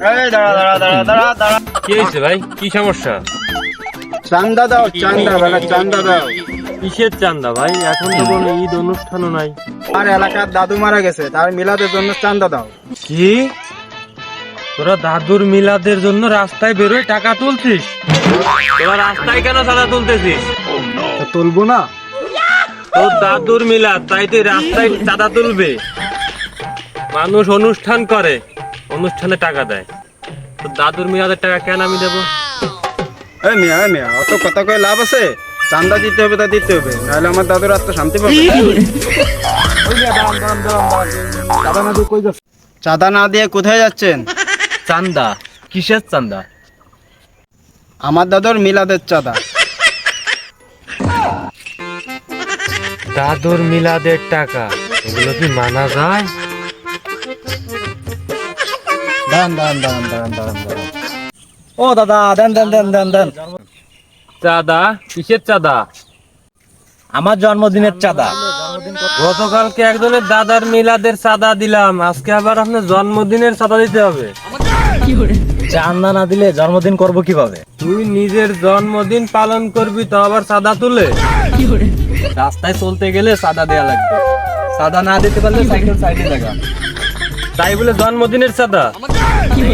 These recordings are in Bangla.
এই দাঁড়া দাঁড়া দাঁড়া দাঁড়া দাঁড়া। কি হয়েছে ভাই? কি সমস্যা? চান্দা দাও, চান্দা বেলা চান্দা দাও। কিসের চান্দা ভাই? এখন তো কোনো ঈদ অনুষ্ঠানও নাই। আমার এলাকার দাদু মারা গেছে, তার মিলাদের জন্য চান্দা দাও। কি? তোরা দাদুর মিলাদের জন্য রাস্তায় বেরোয় টাকা তুলছিস? তোরা রাস্তায় কেন চাঁদা তুলতেছিস? তো তুলবো না? তোর দাদুর মিলাদ, তাই তুই রাস্তায় চাঁদা তুলবে? মানুষ অনুষ্ঠান করে, অনুষ্ঠানে টাকা দেয়। তোর দাদুর মিলাদের টাকা কেন আমি দেবো? এই মিয়া অত কথা কয়ে লাভ আছে? চান্দা দিতে হবে, তা দিতে হবে, নাহলে আমার দাদুর আত্মা শান্তি পাবে। চাঁদা না দিয়ে কোথায় যাচ্ছেন? চান্দা? কিসের চান্দা? আমার দাদুর মিলাদের চাঁদা। দাদুর মিলাদের টাকা, এগুলো কি মানা যায়? ও দাদা, দেন দেন দেন দেন দেন। চাঁদা? কিসের চাঁদা? আমার জন্মদিনের চাঁদা। গতকালকে একজনের দাদার মিলাদের চাঁদা দিলাম, আজকে আবার আপনার জন্মদিনের চাঁদা দিতে হবে? চাঁদা না দিলে জন্মদিন করব কিভাবে? তুই নিজের জন্মদিন পালন করবি তো আবার চাঁদা তুলে? রাস্তায় চলতে গেলে চাঁদা দেয়া লাগবে, চাঁদা না দিতে পারলে সাইকেল সাইডে লাগা। তাই বলে জন্মদিনের চাঁদা?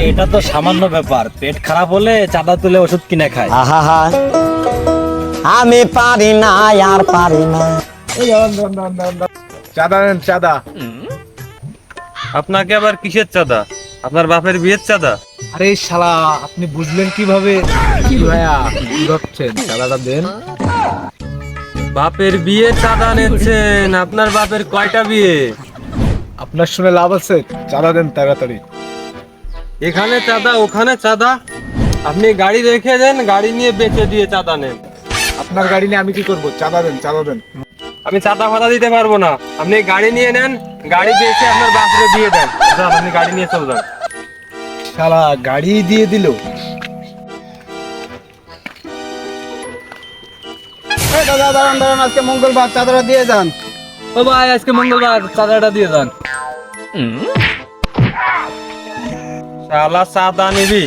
এটা তো সামান্য ব্যাপার, পেট খারাপ হলে চাঁদা তুলে ওষুধ কিনে খায়। আমি পারি না আর পারি না। চাঁদা দেন, চাঁদা। আপনাকে আবার কিসের চাঁদা? আপনার বাপের বিয়ের চাঁদা? আরে শালা, আপনি বুঝলেন কিভাবে? কি ভাইয়া, কি ভাবছেন? চাঁদাটা দেন। বাপের বিয়ের চাঁদা নিচ্ছেন? আপনার বাপের কয়টা বিয়ে? আপনার শুনে লাভ আছে, চাঁদা দেন তাড়াতাড়ি। এখানে চাঁদা, ওখানে চাঁদা। আপনি গাড়ি রেখে দেন, গাড়ি নিয়ে বেচে দিয়ে চাঁদা নেন। আপনার গাড়ি নিয়ে আমি কি করব? চাঁদা দেন, চাঁদা দেন। আমি চাঁদা ফাঁদা দিতে পারবো না, আপনি গাড়ি নিয়ে নেন, গাড়ি বেচে আপনার বাপরে দিয়ে দেন। যান, আপনি গাড়ি নিয়ে চলে যান। শালা গাড়ি দিয়ে দিল। এই দাদা দাঁড়ান দাঁড়ান, আজকে মঙ্গলবার, চাঁদাটা দিয়ে যান। ও ভাই, আজকে মঙ্গলবার, চাঁদাটা দিয়ে যান। শালা চাঁদা নিবি?